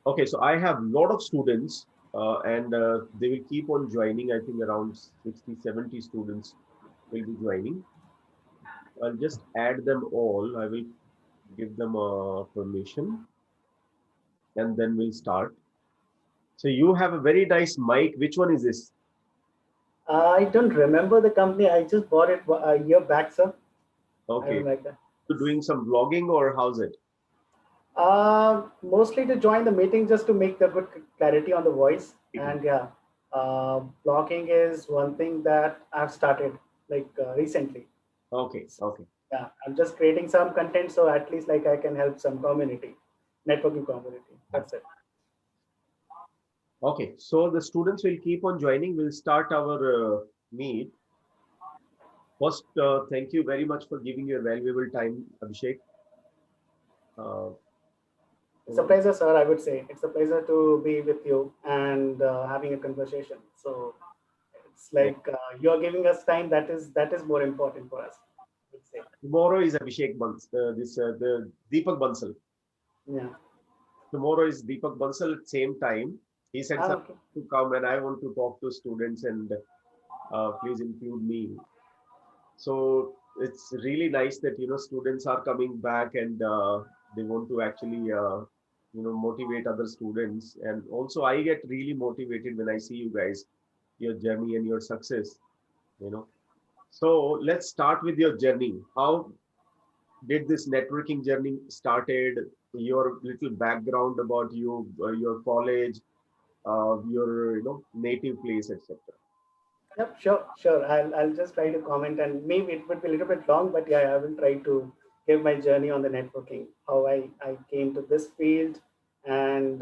Okay, so I have a lot of students and they will keep on joining. I think around 60, 70 students will be joining. I'll just add them all. I will give them a permission and then we'll start. So you have a very nice mic. Which one is this? I don't remember the company. I just bought it a year back, sir. I Okay. don't like that. You doing some vlogging or how's it? Mostly to join the meeting just to make the good clarity on the voice. Mhm. And yeah, blogging is one thing that I've started like recently. Okay, okay. Yeah, I'm just creating some content so at least like I can help some community, networking community. That's it. Okay, so the students will keep on joining. We'll start our meet. First, thank you very much for giving your valuable time, Abhishek. Uh, It's a pleasure, sir. I would say it's a pleasure to be with you and having a conversation. So it's yeah. like you're giving us time. That is more important for us. I would say. Tomorrow is Abhishek the Deepak Bansal. Yeah. Tomorrow is Deepak Bansal at same time. He said Ah, something okay. to come and I want to talk to students and please include me. So it's really nice that students are coming back and they want to actually motivate other students. And also I get really motivated when I see you guys, your journey and your success. You know. So let's start with your journey. How did this networking journey started? Your little background about you, your college, your native place, etc. Yep. Sure. Sure. I'll just try to comment and maybe it would be a little bit long, but yeah, I will try to give my journey on the networking, how I came to this field, and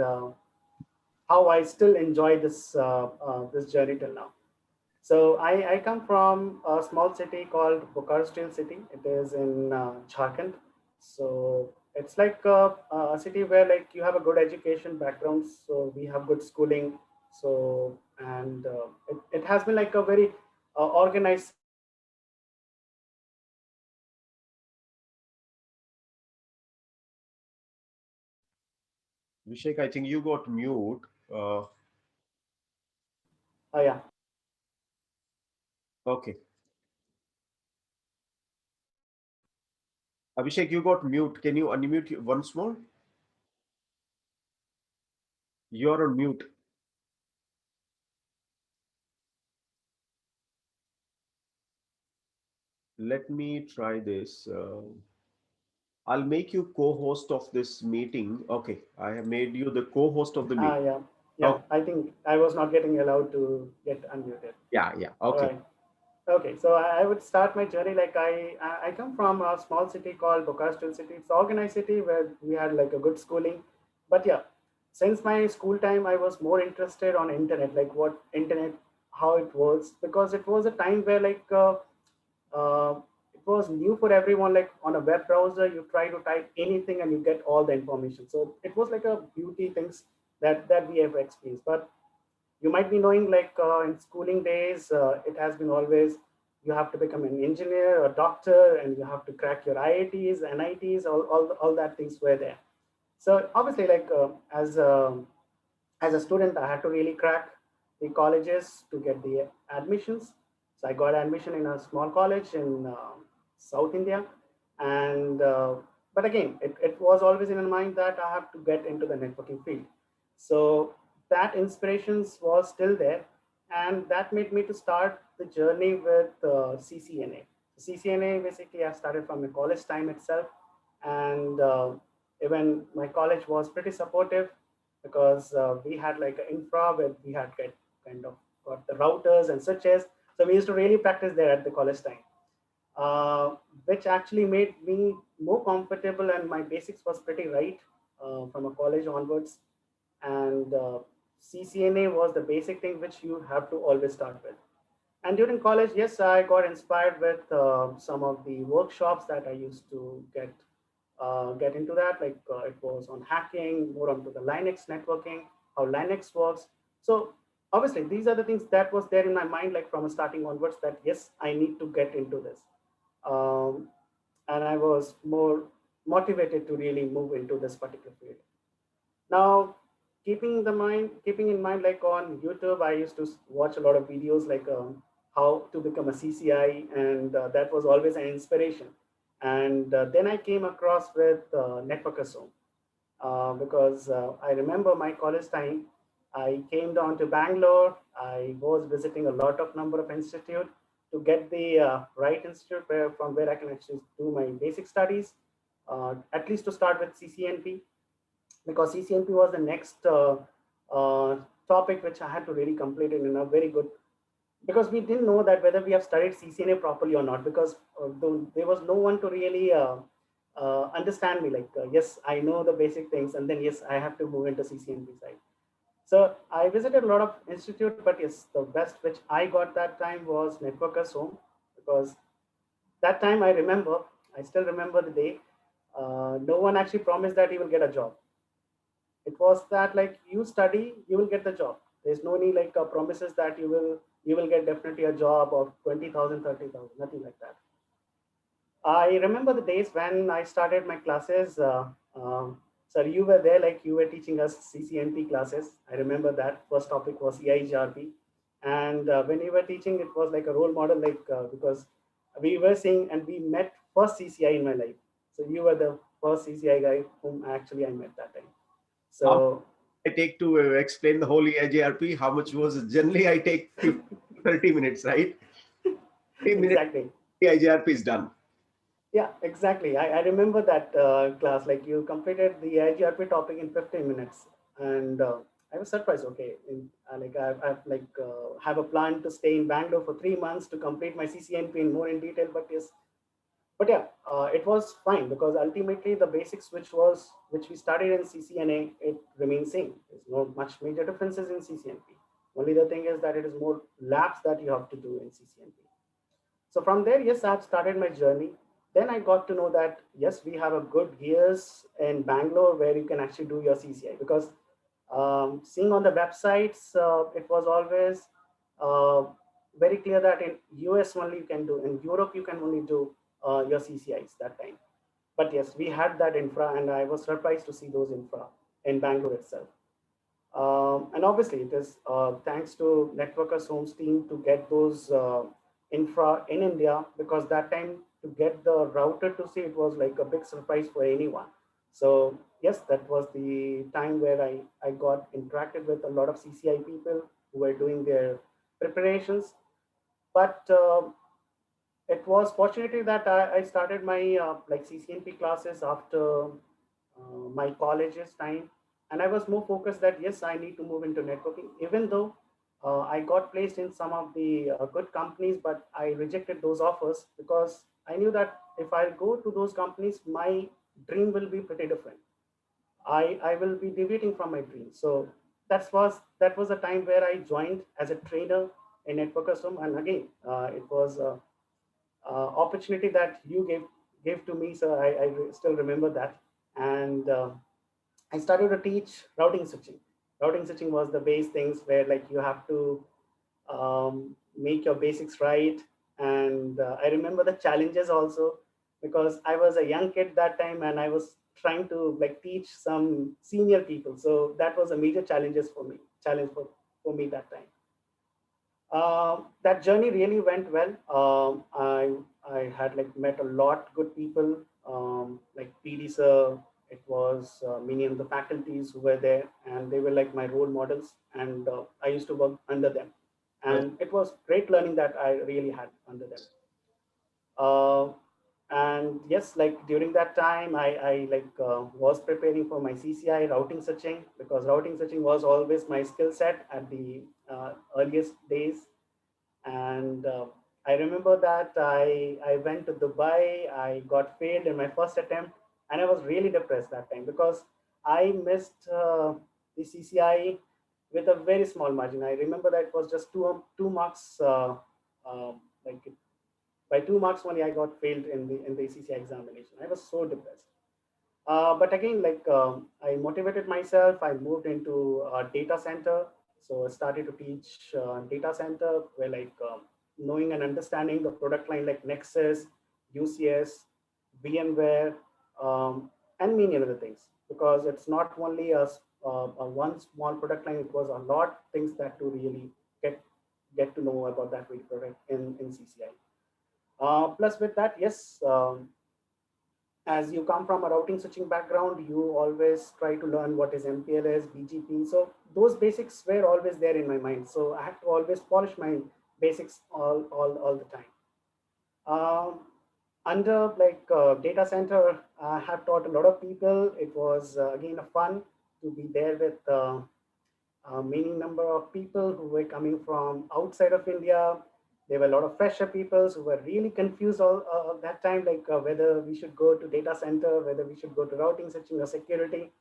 how I still enjoy this journey till now. So I come from a small city called Bokaro Steel City. It is in Jharkhand. So it's like a city where like you have a good education background. So we have good schooling. So and it has been like a very organized city. So everyone knows everyone. Vishek, I think you got mute. Uh, Oh yeah. okay. Abhishek, you got mute. Can you unmute once more? You're on mute. Let me try this. I'll make you co-host of this meeting. Okay, I have made you the co-host of the Ah meeting. yeah. Yeah. Okay, I think I was not getting allowed to get unmuted. yeah, yeah. All Okay. right. Okay, so I would start my journey like I come from a small city called Bokastul city. It's an organized city where we had like a good schooling, but yeah, since my school time, I was more interested on internet, like what internet, how it works, because it was a time where uh, it was new for everyone. Like on a web browser, you try to type anything and you get all the information. So it was like a beauty things that we have experienced, but you might be knowing like in schooling days it has been always you have to become an engineer or doctor and you have to crack your iits nits all that things were there. So obviously like as a student I had to really crack the colleges to get the admissions. So I got admission in a small college in south india, and but again it was always in my mind that I have to get into the networking field. So that inspirations was still there, and that made me to start the journey with ccna. ccna basically I started from the college time itself, and even my college was pretty supportive because we had like an infra where we had get kind of got the routers and switches. So we used to really practice there at the college time, uh, which actually made me more comfortable and my basics was pretty right from a college onwards. And CCNA was the basic thing which you have to always start with. And during college, yes, I got inspired with some of the workshops that I used to get into that. Like it was on hacking, more onto the Linux networking, how Linux works. So obviously, these are the things that was there in my mind, like from a starting onwards. That yes, I need to get into this, um, and I was more motivated to really move into this particular field. Now, keeping in mind, like on YouTube, I used to watch a lot of videos like how to become a CCI, and that was always an inspiration. And then I came across with Networkers Home, because I remember my college time. I came down to Bangalore. I was visiting a lot of number of institute to get the right institute from where I can actually do my basic studies, at least to start with CCNP, because CCNP was the next uh, topic which I had to really complete it in a very good, because we didn't know that whether we have studied CCNA properly or not, because there was no one to really understand me. Like, yes, I know the basic things, and then yes, I have to move into CCNP side. So I visited a lot of institute, but yes, the best which I got that time was Networkers Home, because that time I still remember the day. No one actually promised that he will get a job. It was that like, you study, you will get the job. There's no any like promises that you will get definitely a job of 20,000, 30,000, nothing like that. I remember the days when I started my classes. Sir, you were there, like you were teaching us CCNP classes. I remember that first topic was EIGRP, and when you were teaching, it was like a role model, like because we were seeing and we met first CCI in my life. So you were the first CCI guy whom actually I met that time. How So I take to explain the whole AJRP? How much was it? Generally, I take 50, 30 minutes, right? 30 minutes, exactly. AJRP is done. Yeah, exactly. I remember that class. Like you completed the IGRP topic in 15 minutes, and I was surprised. Okay, like I've like have a plan to stay in Bangalore for 3 months to complete my CCNP in more in detail. But yes, but yeah, it was fine, because ultimately the basics which we studied in CCNA, it remains same. There's no much major differences in CCNP. Only the thing is that it is more labs that you have to do in CCNP. So from there, yes, I've started my journey. Then I got to know that yes, we have a good gears in Bangalore where you can actually do your CCI, because seeing on the websites, it was always uh, very clear that in US only you can do, in Europe you can only do your CCIs that time. But yes, we had that infra, and I was surprised to see those infra in Bangalore itself. And obviously, it is thanks to Networkers Homes team to get those infra in India, because that time to get the router to see, it was like a big surprise for anyone. So yes, that was the time where I got interacted with a lot of CCI people who were doing their preparations. But it was fortunately that I started my like CCNP classes after my college's time, and I was more focused that yes, I need to move into networking. Even though I got placed in some of the good companies, but I rejected those offers, because I knew that if I go to those companies, my dream will be pretty different. I will be deviating from my dream. So that was a time where I joined as a trainer in Networkers Home, and again, it was opportunity that you gave to me. So I still remember that, and I started to teach routing switching. Routing switching was the base things where like you have to make your basics right, and I remember the challenges also, because I was a young kid that time, and I was trying to like teach some senior people. So that was a major challenge for me that time. That journey really went well. I had like met a lot good people, like PD sir. It was many of the faculties who were there, and they were like my role models, and I used to work under them, Yes. and it was great learning that I really had under them. Uh, and yes, like during that time, I like was preparing for my CCI routing searching, because routing searching was always my skill set at the earliest days. And I remember that I went to Dubai. I got failed in my first attempt, and I was really depressed that time, because I missed the CCI with a very small margin. I remember that it was just two marks. Like by 2 marks only, I got failed in the CCI examination. I was so depressed. But again, like I motivated myself. I moved into a data center. So I started to teach data center, where like knowing and understanding the product line like Nexus, UCS, VMware, and many other things. Because it's not only one small product line. It was a lot things that to really get get to know about that video product in CCI. Plus with that, yes, as you come from a routing switching background, you always try to learn what is MPLS, BGP. So those basics were always there in my mind. So I had to always polish my basics all the time. Um, Under data center, I have taught a lot of people. It was again a fun to be there with many number of people who were coming from outside of India. There were a lot of fresher people who were really confused all that time, whether we should go to data center, whether we should go to routing, switching, or security.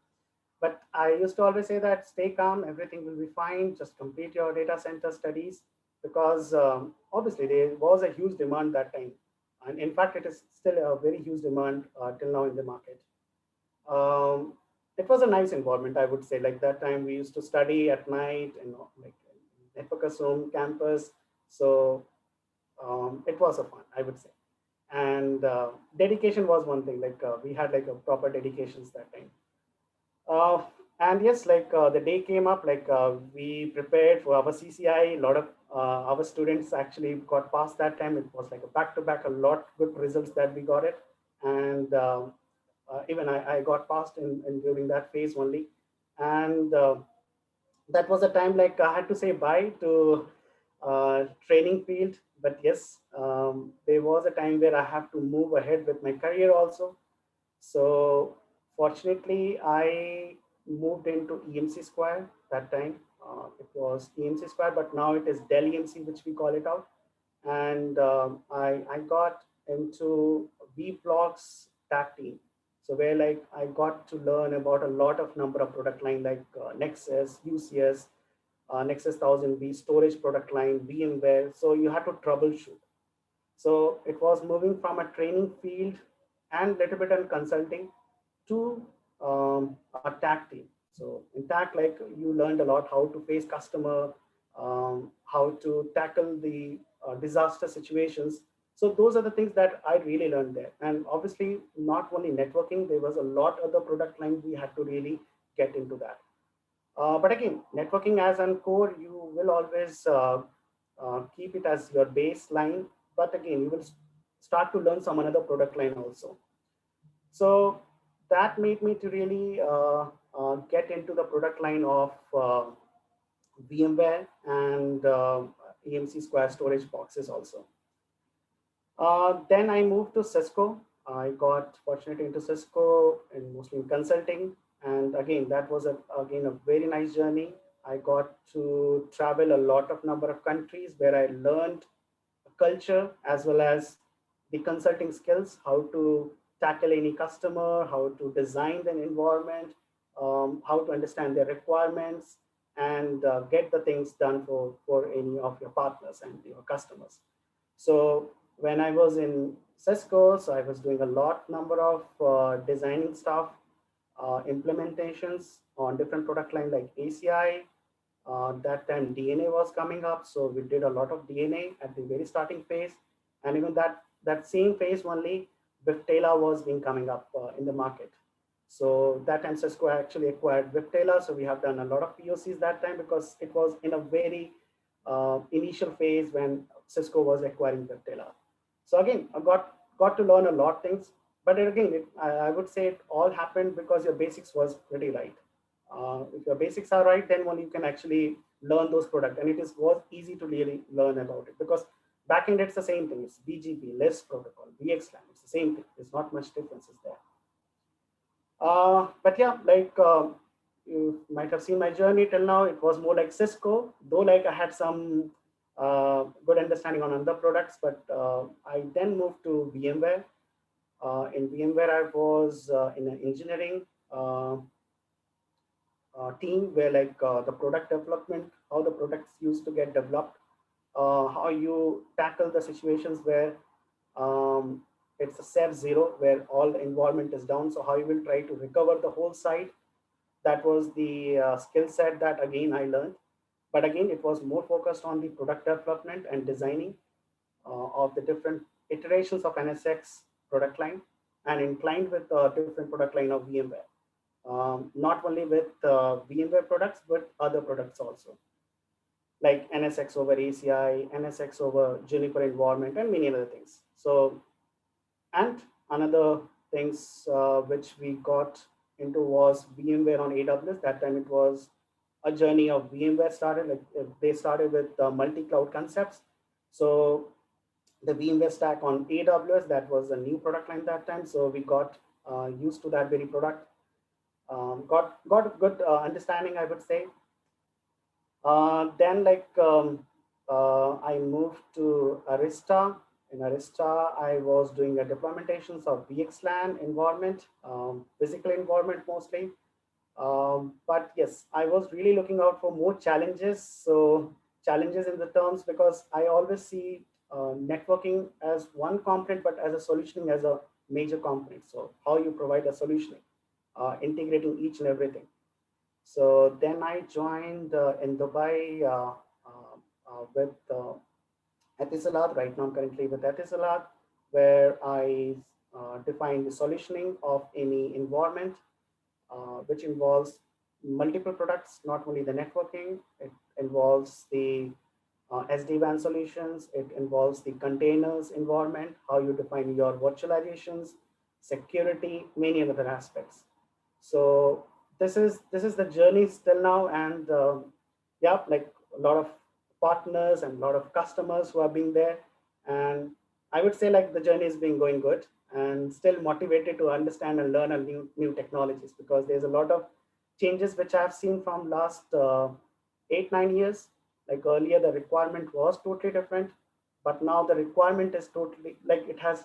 But I used to always say that stay calm, everything will be fine. Just complete your data center studies because obviously there was a huge demand that time. And in fact, it is still a very huge demand till now in the market. Um, it was a nice environment, I would say. Like that time, we used to study at night and like Networkers Home campus. So it was a fun, I would say. And dedication was one thing. We had like a proper dedications that time. Uh, and yes, the day came up, we prepared for our CCI. A lot of our students actually got past that time. It was like a back to back, a lot good results that we got it. And even I got passed in during that phase only. And that was a time like I had to say bye to training field. But yes, there was a time where I have to move ahead with my career also. So fortunately, I moved into EMC Square that time. It was EMC Square, but now it is Dell EMC, which we call it out. And I got into Vblocks tag team. So where like I got to learn about a lot of number of product line like Nexus, UCS, Nexus 1000V, storage product line, VMware. So you had to troubleshoot. So it was moving from a training field and little bit in consulting to a tag team. So in tag, like you learned a lot how to face customer, how to tackle the disaster situations. So those are the things that I really learned there. And obviously, not only networking, there was a lot other product line we had to really get into that. But again, networking as an core, you will always keep it as your baseline. But again, you will start to learn some another product line also. So that made me to really get into the product line of VMware and EMC Square storage boxes also. Then I moved to Cisco. I got fortunate into Cisco and mostly in consulting. And again, that was again a very nice journey. I got to travel a lot of number of countries where I learned culture as well as the consulting skills, how to tackle any customer, how to design an environment, how to understand their requirements, and get the things done for any of your partners and your customers. So when I was in Cisco, so I was doing a lot number of designing stuff, implementations on different product line like ACI. That time DNA was coming up, so we did a lot of DNA at the very starting phase, and even that same phase only, Viptela was being coming up in the market. So that time Cisco actually acquired Viptela, so we have done a lot of POCs that time because it was in a very initial phase when Cisco was acquiring Viptela. So again, I got to learn a lot of things, but again, I would say it all happened because your basics was pretty right. If your basics are right, then only you can actually learn those products, and was easy to really learn about it because backend it's the same thing. It's BGP, LISP protocol, VXLAN. It's the same thing. There's not much differences there. But yeah, you might have seen my journey till now. It was more like Cisco, though like I had some good understanding on other products, but I then moved to VMware. In VMware, I was in an engineering team where the product development, how the products used to get developed, how you tackle the situations where it's a SEV zero, where all the environment is down. So how you will try to recover the whole site. That was the skill set that again I learned. But again, it was more focused on the product development and designing of the different iterations of NSX product line and inclined with different product line of VMware. not only with VMware products, but other products also, like NSX over ACI, NSX over Juniper environment, and many other things. So, and another things which we got into was VMware on AWS. That time it was a journey of VMware started. Like they started with multi-cloud concepts. So the VMware stack on AWS, that was a new product line that time. So we got used to that very product. Got a good understanding, I would say. Then I moved to Arista. In Arista, I was doing a deploymentations of VXLAN environment, physical environment mostly. But yes, I was really looking out for more challenges. So challenges in the terms, because I always see networking as one component, but as a solutioning as a major component. So how you provide a solutioning, integrating each and everything. So then I joined in Dubai with Etisalat. Right now, I'm currently with Etisalat, where I define the solutioning of any environment, which involves multiple products, not only the networking, it involves the SD-WAN solutions, it involves the containers environment, how you define your virtualizations, security, many other aspects. So this is the journey still now, and yeah, like a lot of partners and a lot of customers who have been there, and I would say like the journey is being going good, and still motivated to understand and learn a new technologies, because there's a lot of changes which I've seen from last 8 9 years. Like earlier the requirement was totally different, but now the requirement is totally like it has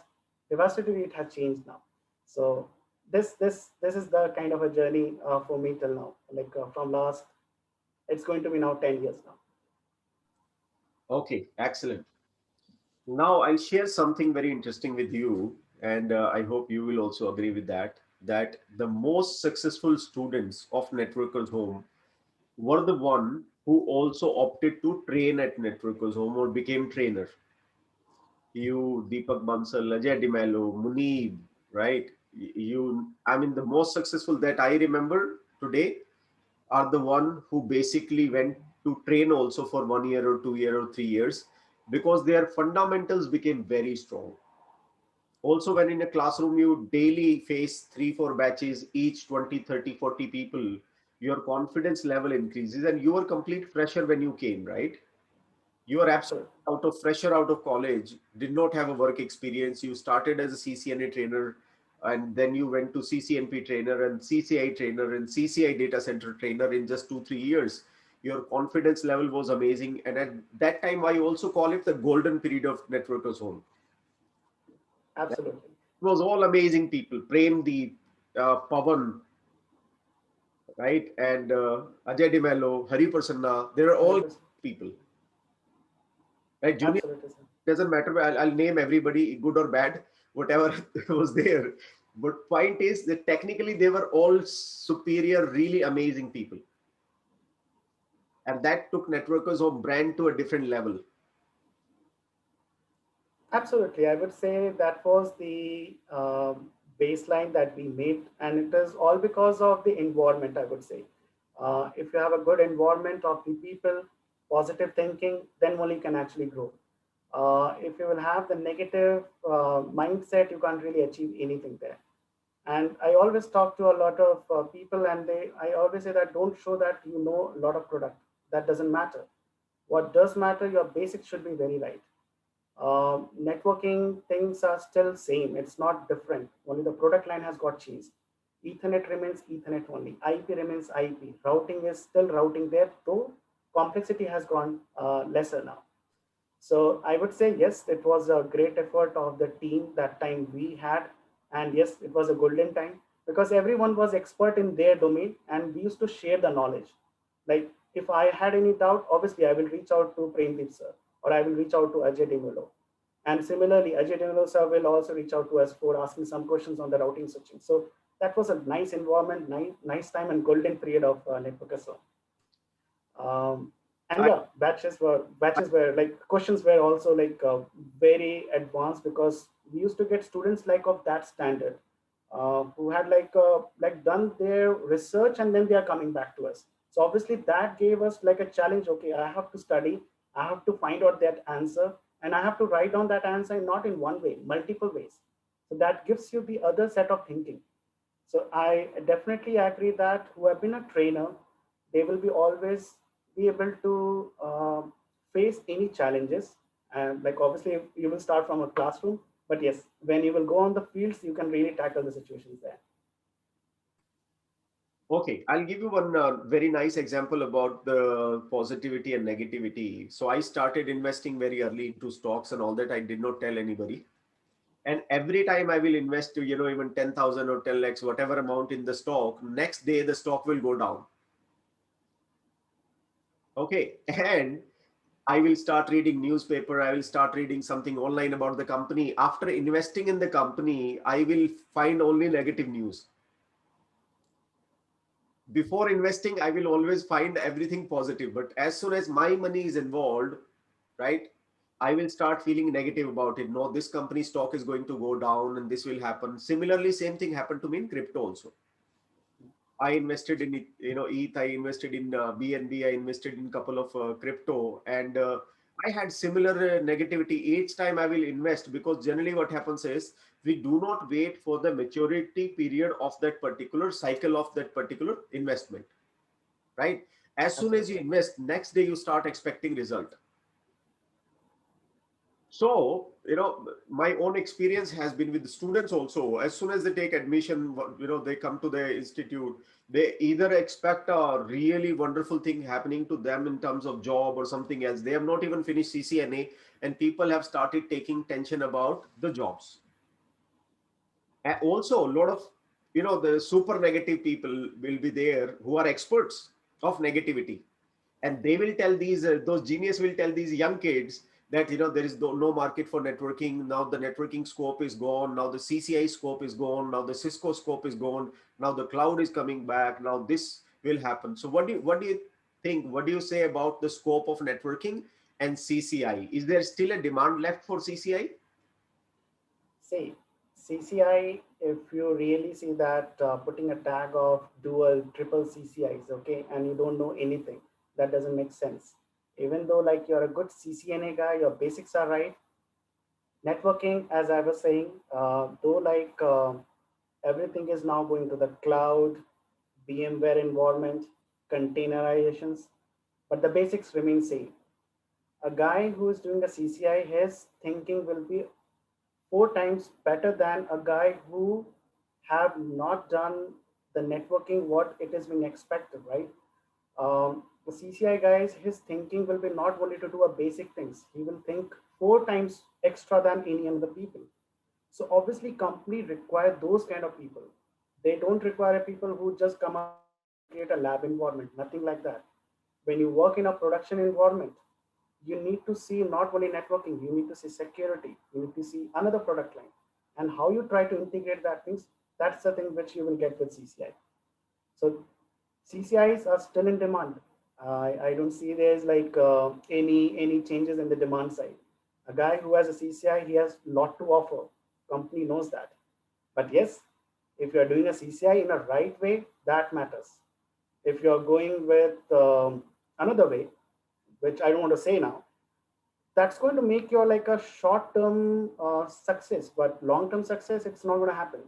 devastatingly, it has changed now. So this is the kind of a journey for me till now, like from last, it's going to be now 10 years now. Okay, excellent. Now I'll share something very interesting with you, and I hope you will also agree with that. That the most successful students of Networkers Home were the one who also opted to train at Networkers Home or became trainer. You, Deepak Bansal, Ajay Dimelo, Muneeb, right? You, I mean, the most successful that I remember today are the one who basically went to train also for 1 year or 2 year or 3 years, because their fundamentals became very strong. Also, when in a classroom you daily face 3 4 batches, each 20 30 40 people, your confidence level increases, and you were complete fresher when you came, right? You are absolutely Absolutely. out of fresher out of college, did not have a work experience. You started as a CCNA trainer, and then you went to CCNP trainer and CCI trainer and CCI data center trainer in just 2 3 years. Your confidence level was amazing, and at that time I also call it the golden period of Networkers Home. Absolutely. It was all amazing people. Prem Deep, Pavan, right, and Ajay Dimelo, Hari Prasanna. They are all 100%. people, right? Junior, Absolutely, sir. doesn't matter. I'll name everybody, good or bad, whatever was there. But point is that technically they were all superior, really amazing people, and that took Networkers Home brand to a different level. Absolutely. I would say that was the baseline that we made, and it is all because of the environment, I would say. If you have a good environment of the people, positive thinking, then only you can actually grow. If you will have the negative mindset, you can't really achieve anything there. And I always talk to a lot of people, and I always say that don't show that you know a lot of product. That doesn't matter. What does matter, your basics should be very right. Networking things are still same. It's not different. Only the product line has got changed. Ethernet remains Ethernet only. IP remains IP. Routing is still routing there, though complexity has gone lesser now. So I would say yes, it was a great effort of the team that time we had, and yes, it was a golden time because everyone was expert in their domain, and we used to share the knowledge. Like if I had any doubt, obviously I will reach out to Premdeep sir, or I will reach out to Ajay Demulo. And similarly, Ajay Demulo sir will also reach out to us for asking some questions on the routing switching. So that was a nice environment, nice time, and golden period of network as well. And I, yeah, batches were like questions were also like very advanced because we used to get students like of that standard. who had like done their research and then they are coming back to us. So obviously that gave us like a challenge. Okay, I have to study, I have to find out that answer, and I have to write down that answer not in one way, multiple ways. So that gives you the other set of thinking. So I definitely agree that who have been a trainer, they will be always be able to face any challenges. And like obviously you will start from a classroom, but yes, when you will go on the fields, you can really tackle the situations there. Okay, I'll give you one very nice example about the positivity and negativity. So I started investing very early into stocks and all that. I did not tell anybody. And every time I will invest to, even 10,000 or 10 lakhs, whatever amount in the stock, next day the stock will go down. Okay. And I will start reading newspaper. I will start reading something online about the company. After investing in the company, I will find only negative news. Before investing, I will always find everything positive. But as soon as my money is involved, right, I will start feeling negative about it. No, this company stock is going to go down and this will happen. Similarly, same thing happened to me in crypto also. I invested in ETH. I invested in BNB. I invested in a couple of crypto, and I had similar negativity each time I will invest, because generally what happens is we do not wait for the maturity period of that particular cycle of that particular investment, right? As soon as you Absolutely. invest, next day you start expecting result. So, my own experience has been with the students also. As soon as they take admission, they come to the institute, they either expect a really wonderful thing happening to them in terms of job or something else. They have not even finished CCNA, and people have started taking tension about the jobs. And also, a lot of, the super negative people will be there who are experts of negativity, and they will tell those genius will tell these young kids that there is no market for networking now. The networking scope is gone now. The CCI scope is gone now. The Cisco scope is gone now. The cloud is coming back now. This will happen. So what do you think? What do you say about the scope of networking and CCI? Is there still a demand left for CCI? See, CCI, if you really see that putting a tag of dual, triple CCIs, okay, and you don't know anything, that doesn't make sense. Even though like you're a good CCNA guy, your basics are right. Networking, as I was saying, though everything is now going to the cloud, VMware environment, containerizations, but the basics remain same. A guy who is doing a CCI, his thinking will be four times better than a guy who have not done the networking what it is being expected, right? The CCI guys, his thinking will be not only to do a basic things. He will think four times extra than any other people. So obviously, company require those kind of people. They don't require people who just come up and create a lab environment. Nothing like that. When you work in a production environment, you need to see not only networking, you need to see security, you need to see another product line, and how you try to integrate that things. That's the thing which you will get with CCI. So CCIs are still in demand. I don't see there's any changes in the demand side. A guy who has a CCI, he has a lot to offer. Company knows that. But yes, if you are doing a CCI in a right way, that matters. If you are going with another way, which I don't want to say now, that's going to make your like a short term success, but long term success, it's not going to happen.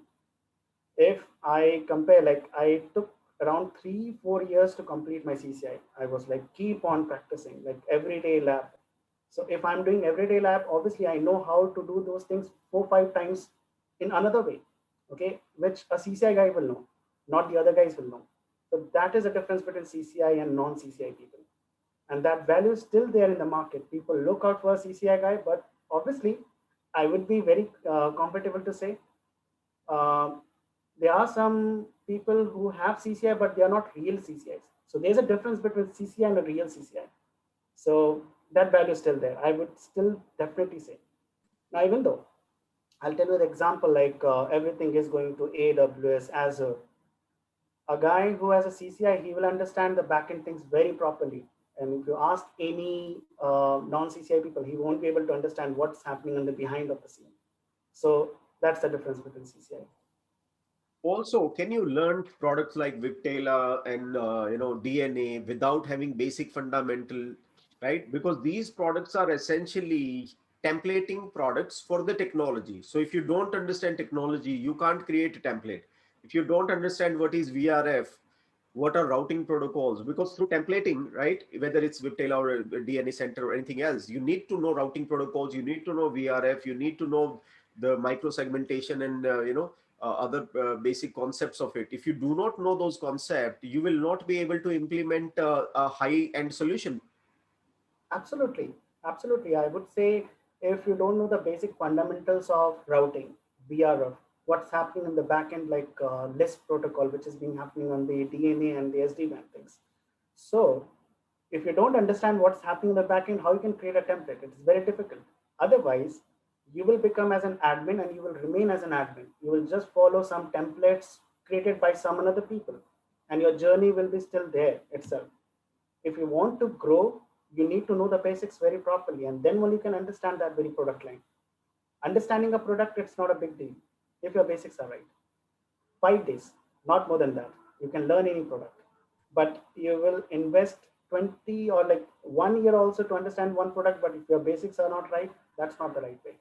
If I compare, like I took around 3 4 years to complete my CCI. I was like keep on practicing like everyday lab. So if I'm doing everyday lab, obviously I know how to do those things 4 5 times in another way, okay, which a CCI guy will know, not the other guys will know. So that is the difference between CCI and non CCI people, and that value is still there in the market. People look out for a CCI guy, but obviously I would be very comfortable to say uh, there are some people who have CCI, but they are not real CCIs. So there's a difference between CCI and a real CCI. So that value is still there. I would still definitely say. Now, even though I'll tell you the example, like everything is going to AWS, Azure. A guy who has a CCI, he will understand the backend things very properly. And if you ask any non-CCI people, he won't be able to understand what's happening on the behind of the scene. So that's the difference between CCI. Also, can you learn products like Viptela and DNA without having basic fundamental, right? Because these products are essentially templating products for the technology. So if you don't understand technology, you can't create a template. If you don't understand what is VRF, what are routing protocols, because through templating, right, whether it's Viptela or DNA Center or anything else, you need to know routing protocols, you need to know VRF, you need to know the micro segmentation and other basic concepts of it. If you do not know those concepts, you will not be able to implement a high end solution. Absolutely, absolutely. I would say if you don't know the basic fundamentals of routing, VRF, what's happening in the backend, like Lisp protocol, which is being happening on the DNA and the SD-WAN things. So if you don't understand what's happening in the backend, how you can create a template? It's very difficult. Otherwise, you will become as an admin and you will remain as an admin. You will just follow some templates created by some other people, and your journey will be still there itself. If you want to grow, you need to know the basics very properly, and then only you can understand that very product line. Understanding a product, it's not a big deal if your basics are right. 5 days, not more than that. You can learn any product, but you will invest 20 or like 1 year also to understand one product. But if your basics are not right, that's not the right way.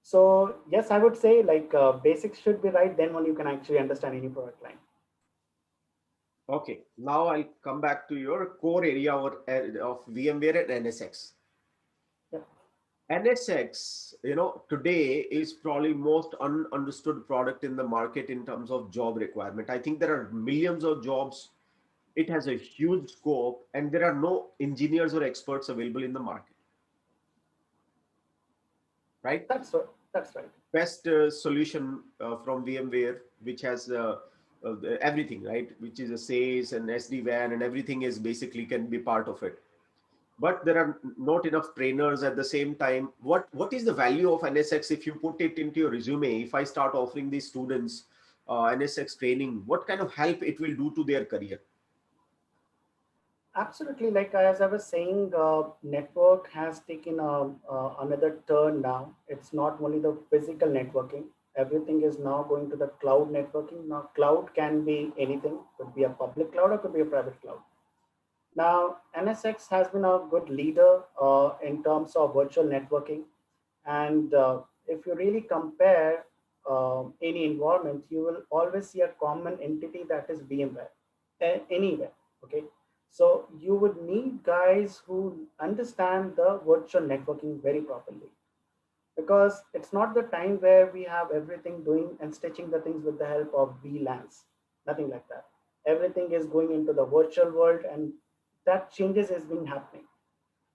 So yes, I would say like basics should be right. Then only you can actually understand any product line. Okay, now I'll come back to your core area of VMware and NSX. Yeah, NSX, today is probably most understood product in the market in terms of job requirement. I think there are millions of jobs. It has a huge scope, and there are no engineers or experts available in the market, right? that's right. Best solution from VMware, which has everything, right? Which is a SaaS and SD-WAN, and everything is basically can be part of it. But there are not enough trainers at the same time. What is the value of NSX if you put it into your resume? If I start offering these students NSX training, what kind of help it will do to their career? Absolutely. Like as I was saying, network has taken another turn now. It's not only the physical networking. Everything is now going to the cloud networking. Now, cloud can be anything. Could be a public cloud or could be a private cloud. Now, NSX has been a good leader in terms of virtual networking. And if you really compare any environment, you will always see a common entity that is VMware anywhere. Okay. So you would need guys who understand the virtual networking very properly, because it's not the time where we have everything doing and stitching the things with the help of VLANs. Nothing like that. Everything is going into the virtual world, and that changes is being happening.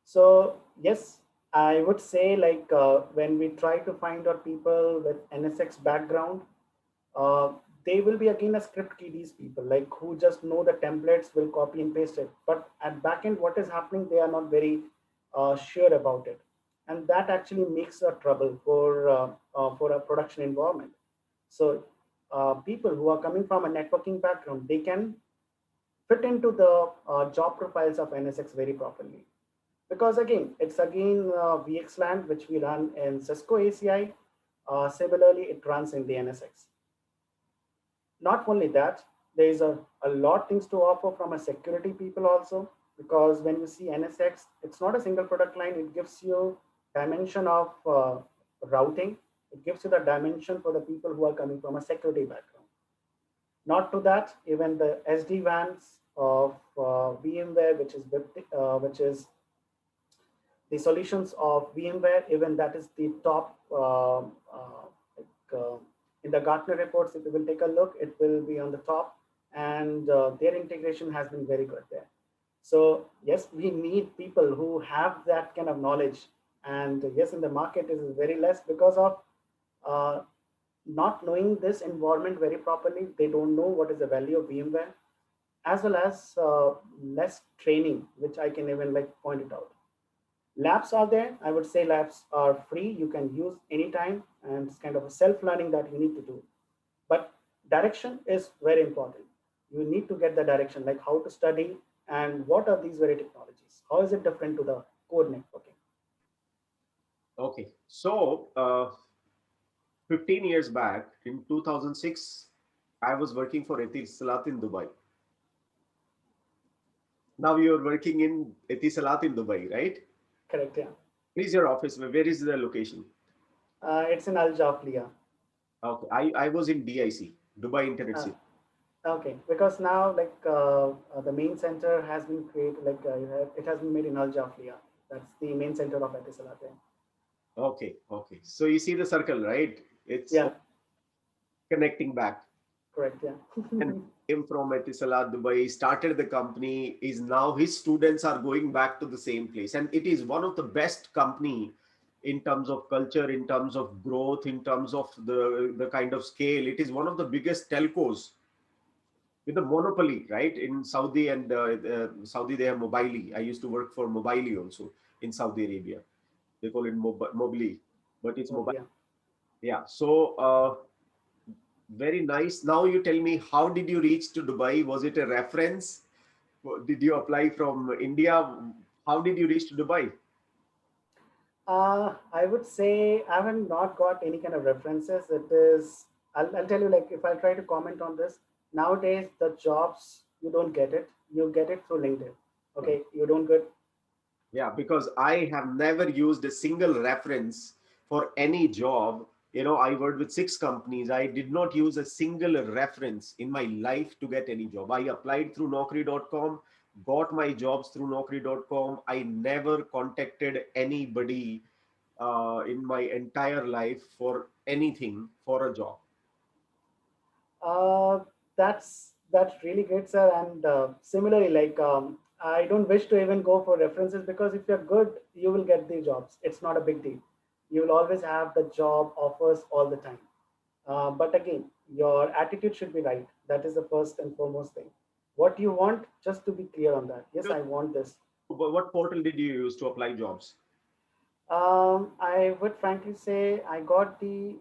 So yes, I would say like when we try to find out people with NSX background, uh, they will be again a script kiddies people like who just know the templates, will copy and paste it. But at backend, what is happening, they are not very sure about it, and that actually makes a trouble for a production environment. So people who are coming from a networking background, they can fit into the job profiles of NSX very properly, because again it's again VXLAN which we run in Cisco ACI. Similarly, it runs in the NSX. Not only that, there is a lot things to offer from a security people also, because when you see NSX, it's not a single product line. It gives you dimension of routing. It gives you the dimension for the people who are coming from a security background. Not to that, even the SD WANs of VMware, which is the solutions of VMware, even that is the top like, in the Gartner reports. If you will take a look, it will be on the top, and their integration has been very good there. So yes, we need people who have that kind of knowledge, and yes, in the market it is very less because of uh, not knowing this environment very properly. They don't know what is the value of VMware, as well as less training, which I can even like point it out. Labs are there. I would say labs are free. You can use anytime, and it's kind of a self-learning that you need to do. But direction is very important. You need to get the direction, like how to study and what are these very technologies. How is it different to the core networking? Okay, so 15 years back in 2006, I was working for Etisalat in Dubai. Now you're working in Etisalat in Dubai, right? Correct, yeah. Where is your office? Where is the location? It's in Al Jafliya. Okay, I was in DIC, Dubai Internet Uh, City. okay, because now like the main center has been created, like it has been made in Al Jafliya. That's the main center of Etisalat. Okay, okay. So you see the circle, right? It's Yeah, all connecting back. correct, yeah. And came from Etisalat, Dubai, started the company, is now his students are going back to the same place. And it is one of the best company in terms of culture, in terms of growth, in terms of the kind of scale. It is one of the biggest telcos with a monopoly, right? In Saudi and Saudi, they have Mobily. I used to work for Mobily also in Saudi Arabia. They call it Mobily, but it's Well, mobile. yeah. Yeah. So very nice. Now you tell me, how did you reach to Dubai? Was it a reference? Did you apply from India? How did you reach to Dubai? I would say I haven't not got any kind of references. It is, I'll tell you, like, if I try to comment on this, nowadays, the jobs, you don't get it. You get it through LinkedIn. Okay. You don't get, Yeah, because I have never used a single reference for any job. You know, I worked with 6 companies. I did not use a single reference in my life to get any job. I applied through Naukri.com, got my jobs through Naukri.com. I never contacted anybody in my entire life for anything for a job. uh, that's really great, sir. And similarly, like, I don't wish to even go for references because if you're good, you will get the jobs. It's not a big deal. You will always have the job offers all the time. But again, your attitude should be right. That is the first and foremost thing. What you want, just to be clear on that. Yes, I want this. What portal did you use to apply jobs? I would frankly say I got the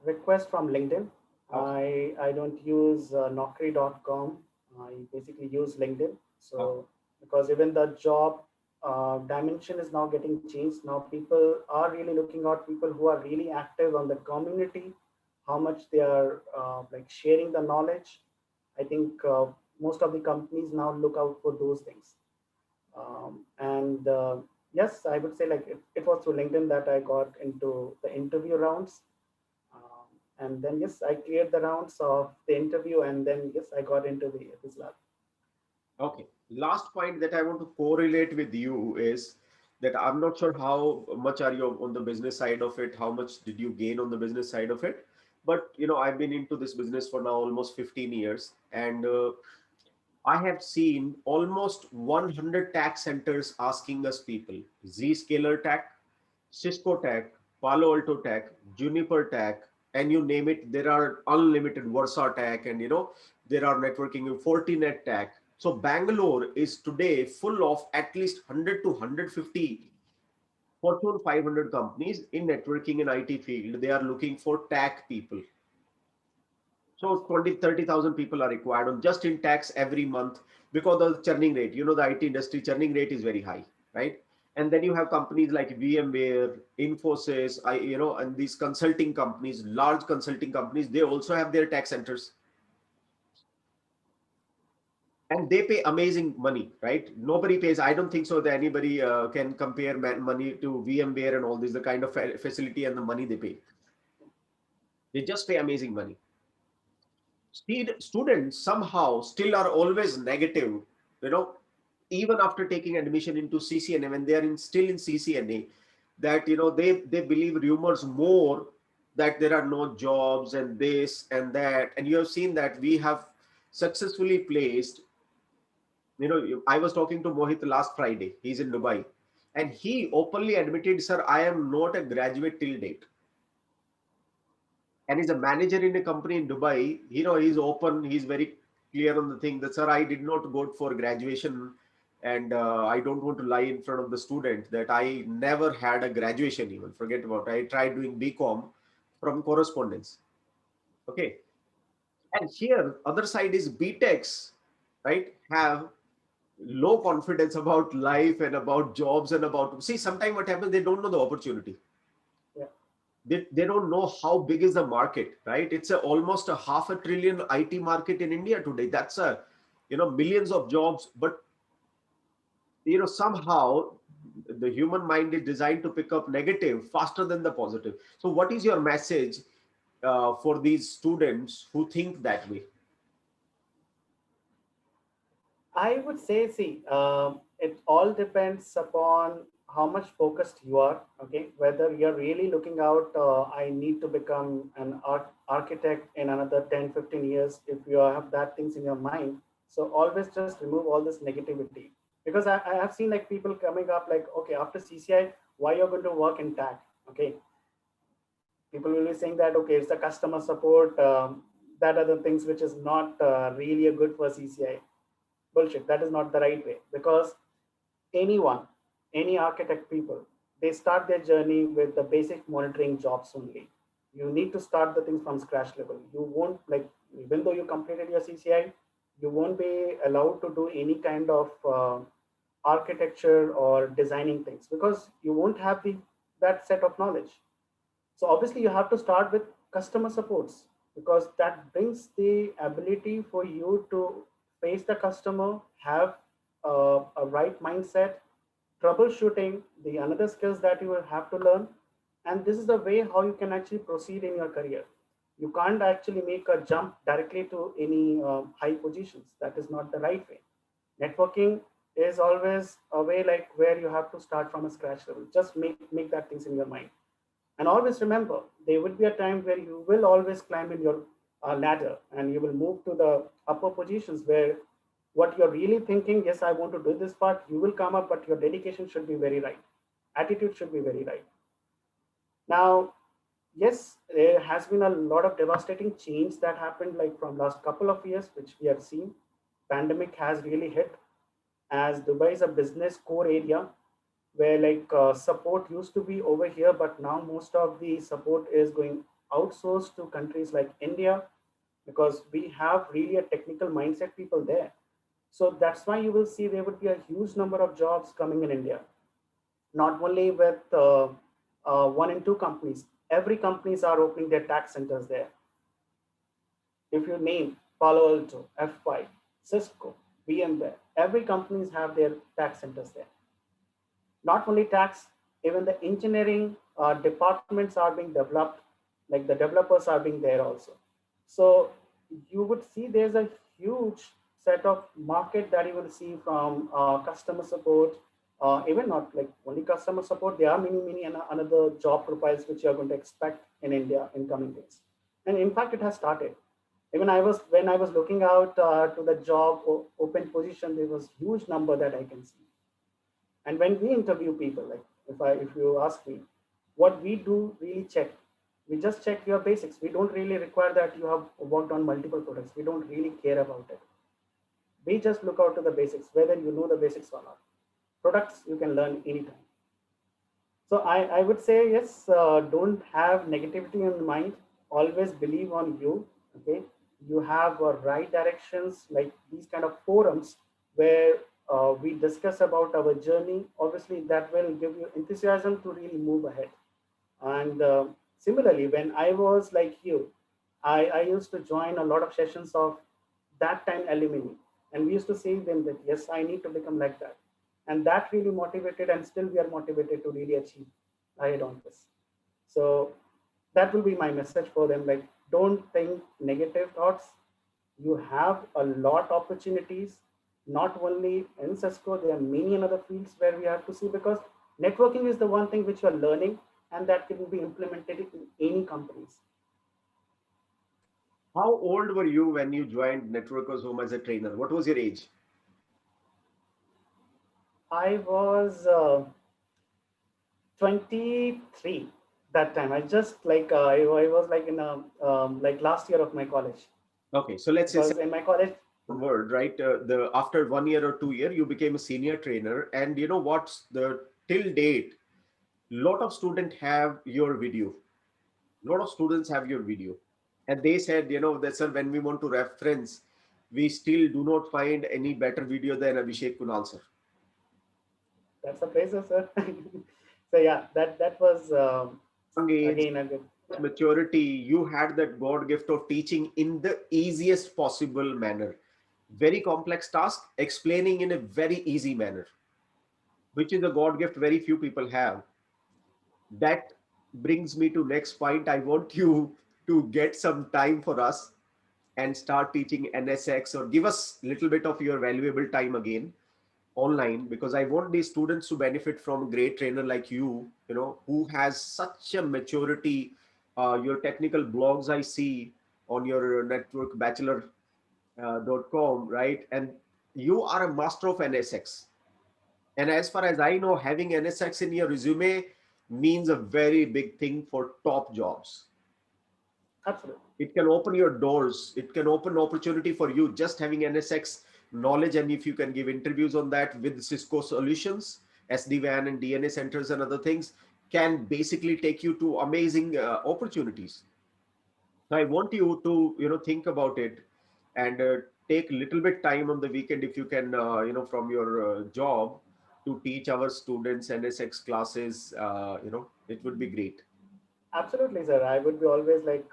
request from LinkedIn. Okay. I don't use Naukri.com. I basically use LinkedIn. Okay. So because even the job dimension is now getting changed. Now people are really looking at people who are really active on the community, how much they are like sharing the knowledge. I think most of the companies now look out for those things. And yes, I would say like it was through LinkedIn that I got into the interview rounds. Um, and then yes, I cleared the rounds of the interview, and then yes, I got into the this lab. Okay. Last point that I want to correlate with you is that I'm not sure how much are you on the business side of it, how much did you gain on the business side of it. But you know, I've been into this business for now almost 15 years, and I have seen almost 100 tech centers asking us people, Zscaler Tech, Cisco Tech, Palo Alto Tech, Juniper Tech, and you name it, there are unlimited Versa Tech, and you know, there are networking in Fortinet Tech. So Bangalore is today full of at least 100 to 150 Fortune 500 companies in networking and IT field. They are looking for tech people. So 20, 30,000 people are required on just in tax every month because of the churning rate. You know, the IT industry churning rate is very high, right? And then you have companies like VMware, Infosys, and these consulting companies, large consulting companies, they also have their tax centers and they pay amazing money, right? Nobody pays. I don't think so that anybody can compare money to VMware and all this, the kind of facility and the money they pay. They just pay amazing money. Students somehow still are always negative, you know, even after taking admission into CCNA, when they are still in CCNA, that you know they believe rumors more that there are no jobs and this and that. And you have seen that we have successfully placed, you know, I was talking to Mohit last Friday, he's in Dubai, and he openly admitted, sir, I am not a graduate till date, and he's a manager in a company in Dubai. You know, he's open, he's very clear on the thing that, sir, I did not go for graduation, and I don't want to lie in front of the student that I never had a graduation, even forget about it. I tried doing BCom from correspondence. Okay. And here, other side is BTechs, right? Have low confidence about life and about jobs and about, see, sometimes what happens, they don't know the opportunity. Yeah. they don't know how big is the market, right? It's almost a half a trillion IT market in India today. That's a, millions of jobs. But somehow the human mind is designed to pick up negative faster than the positive. So what is your message for these students who think that way? I would say, see, it all depends upon how much focused you are. Okay, whether you're really looking out, I need to become an architect in another 10, 15 years. If you have that things in your mind, so always just remove all this negativity. Because I have seen like people coming up like, okay, after CCI, why you're going to work in tech? Okay, people will be saying that okay, it's a customer support. That are the things which is not really a good for CCI. Bullshit. That is not the right way, because anyone, any architect people, they start their journey with the basic monitoring jobs only. You need to start the things from scratch level. You won't like, even though you completed your CCI, you won't be allowed to do any kind of architecture or designing things, because you won't have the that set of knowledge. So obviously you have to start with customer supports, because that brings the ability for you to face the customer, have a right mindset, troubleshooting, the another skills that you will have to learn. And this is the way how you can actually proceed in your career. You can't actually make a jump directly to any high positions. That is not the right way. Networking is always a way like where you have to start from a scratch level. Just make that things in your mind. And always remember, there will be a time where you will always climb in your ladder, and you will move to the upper positions where what you're really thinking, yes, I want to do this part, you will come up, but your dedication should be very right. Attitude should be very right. Now, yes, there has been a lot of devastating change that happened like from last couple of years, which we have seen. Pandemic has really hit, as Dubai is a business core area where like support used to be over here, but now most of the support is going outsourced to countries like India, because we have really a technical mindset people there. So that's why you will see there would be a huge number of jobs coming in India, not only with one and two companies. Every companies are opening their tax centers there. If you name Palo Alto, F5, Cisco, VMware, every companies have their tax centers there. Not only tax, even the engineering departments are being developed, like the developers are being there also. So you would see there's a huge set of market that you will see from customer support, even not like only customer support. There are many another job profiles which you are going to expect in India in coming days. And in fact, it has started. Even when I was looking out to the job open position, there was huge number that I can see. And when we interview people, like if you ask me, what we do really check, we just check your basics. We don't really require that you have worked on multiple products. We don't really care about it. We just look out to the basics, whether you know the basics or not. Products you can learn anytime. So I would say yes, don't have negativity in mind. Always believe on you. Okay, you have right directions, like these kind of forums where we discuss about our journey. Obviously, that will give you enthusiasm to really move ahead. And similarly, when I was like you, I used to join a lot of sessions of that time alumni, and we used to say them that yes, I need to become like that, and that really motivated, and still we are motivated to really achieve ahead on this. So that will be my message for them. Like, don't think negative thoughts. You have a lot opportunities, not only in Cisco, there are many other fields where we have to see, because networking is the one thing which you are learning, and that can be implemented in any companies. How old were you when you joined Networkers Home as a trainer? What was your age? I was 23 that time. I just like I was like in a like last year of my college, Okay, so let's say because in my college. word, right? The after 1 year or 2 year, you became a senior trainer, and you know what's the till date, lot of students have your video. Lot of students have your video, and they said, that sir, when we want to reference, we still do not find any better video than Abhishek Kunal sir. That's a pleasure, sir. So yeah, that was. young age, again a good. Yeah, maturity, you had that God gift of teaching in the easiest possible manner. Very complex task, explaining in a very easy manner, which is a God gift very few people have. That brings me to next point. I want you to get some time for us and start teaching NSX, or give us a little bit of your valuable time again online, because I want these students to benefit from a great trainer like you know, who has such a maturity. Your technical blogs I see on your network bachelor.com, right? And you are a master of NSX. And as far as I know, having NSX in your resume means a very big thing for top jobs. absolutely. It can open your doors. It can open opportunity for you just having NSX knowledge. And if you can give interviews on that with Cisco solutions, SD-WAN and DNA centers and other things, can basically take you to amazing opportunities. So I want you to, think about it, and take a little bit time on the weekend if you can, from your job, to teach our students NSX classes. It would be great. Absolutely, sir. I would be always like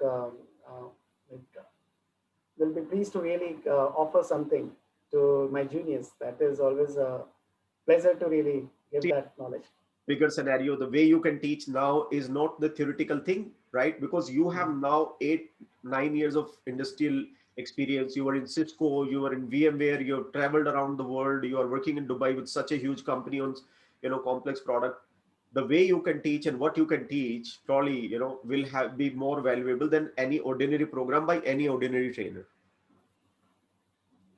will be pleased to really offer something to my juniors. That is always a pleasure to really give See, that knowledge. bigger scenario, the way you can teach now is not the theoretical thing, right? Because you have Mhm. now 8 9 years of industrial experience. You were in Cisco, you were in VMware, you have traveled around the world, you are working in Dubai with such a huge company on, complex product. The way you can teach and what you can teach probably, will have be more valuable than any ordinary program by any ordinary trainer.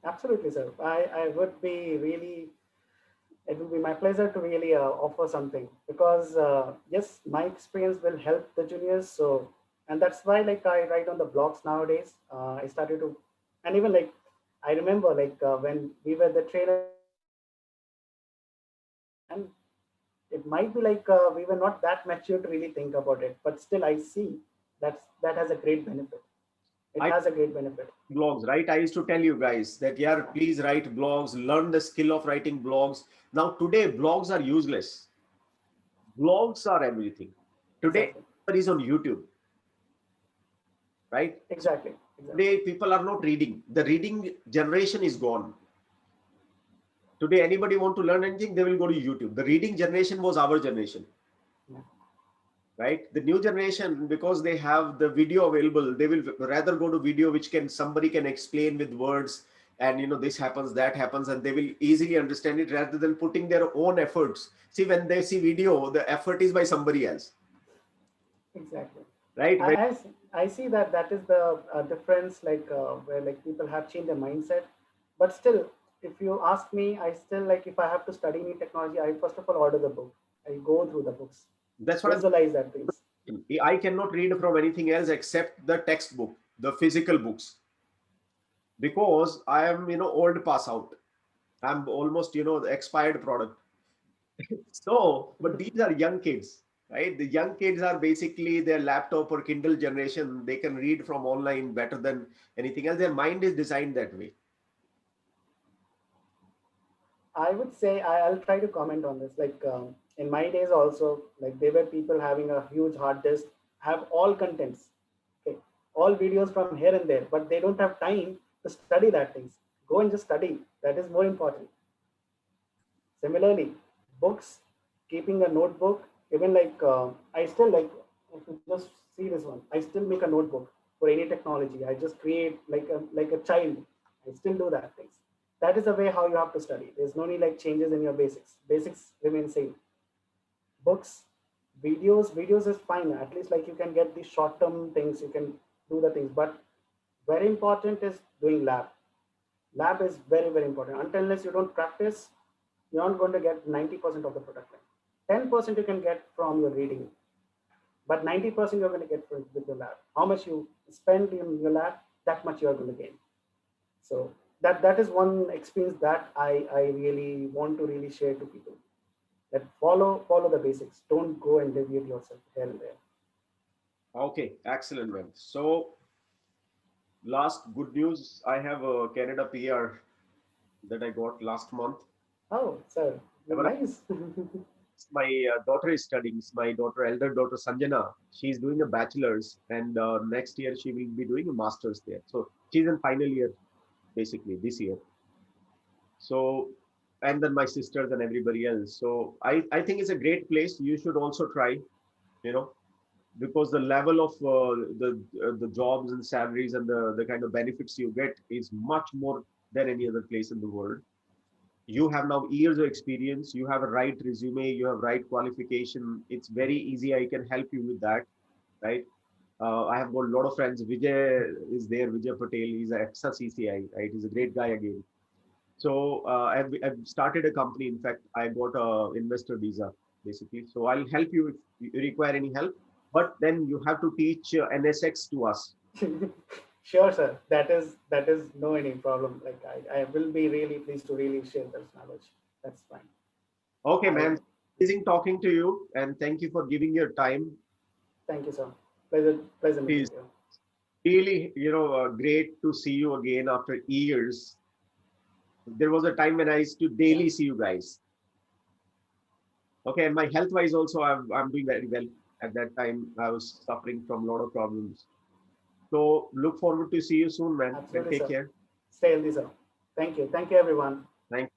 Absolutely, sir. I would be really, it will be my pleasure to really offer something because, yes, my experience will help the juniors. So, and that's why, like, I write on the blogs nowadays. I started to, and even like, I remember when we were the trainer, and it might be we were not that mature to really think about it, but still, I see that has a great benefit. It I has a great benefit. blogs, right? I used to tell you guys that, yeah, please write blogs, learn the skill of writing blogs. Now today blogs are useless. Blogs are everything today. Exactly. Everybody is on YouTube, right? So Exactly. Exactly. today people are not reading. The reading generation is gone. Today anybody want to learn anything, they will go to YouTube. The reading generation was our generation, Yeah. right? The new generation, because they have the video available, they will rather go to video which can somebody can explain with words, and this happens, that happens, and they will easily understand it rather than putting their own efforts. See, when they see video, the effort is by somebody else, Exactly. right? I see that that is the difference, where like people have changed their mindset. But still, if you ask me, I still like if I have to study any technology, I first of all order the book. I go through the books, That's what I'm visualize that things. saying. I cannot read from anything else except the textbook, the physical books, because I am, old pass out. I'm almost, the expired product. So, but these are young kids, right? The young kids are basically their laptop or Kindle generation. They can read from online better than anything else. Their mind is designed that way. I would say I'll try to comment on this. In my days also, like there were people having a huge hard disk, have all contents, okay, all videos from here and there, but they don't have time to study that things. Go and just study. That is more important. Similarly, books, keeping a notebook, even I still like, if you just see this one, I still make a notebook for any technology. I just create like a child. I still do that things. That is the way how you have to study. There's no need like changes in your basics. Basics remain same. Books, videos is fine. At least like you can get the short term things, you can do the things. But very important is doing lab. Lab is very, very important. Unless you don't practice, you're not going to get 90% of the product line. 10% you can get from your reading, but 90% you're going to get from with your lab. How much you spend in your lab, that much you're going to gain. So that is one experience that I really want to really share to people. That follow the basics. Don't go and deviate yourself here and there. Okay, excellent, man. So, last good news, I have a Canada PR that I got last month. Oh, sir, Am I right? nice. my daughter is studying. My daughter, elder daughter Sanjana, she's doing a bachelor's, and next year she will be doing a master's there. So she's in final year basically this year. So, and then my sisters and everybody else. So I think it's a great place. You should also try, you know, because the level of the jobs and salaries and the kind of benefits you get is much more than any other place in the world. You have now years of experience, you have a right resume, you have right qualification. It's very easy. I can help you with that, right? I have got a lot of friends. Vijay is there, Vijay Patel. He's an ex CCI, right? He's a great guy again. So I've started a company. In fact, I got a investor visa basically. So I'll help you if you require any help. But then you have to teach NSX to us. Sure, sir. That is no any problem. Like I will be really pleased to really share this knowledge. That's fine. Okay, I man. Amazing talking to you, and thank you for giving your time. Thank you, sir. Pleasure meeting It's you. really, great to see you again after years. There was a time when I used to Yeah. daily see you guys. Okay, and my health wise also, I'm doing very well. At that time, I was suffering from a lot of problems. So look forward to see you soon, man. And Absolutely, take sir. care. Stay healthy, sir. Thank you. Thank you, everyone. Thank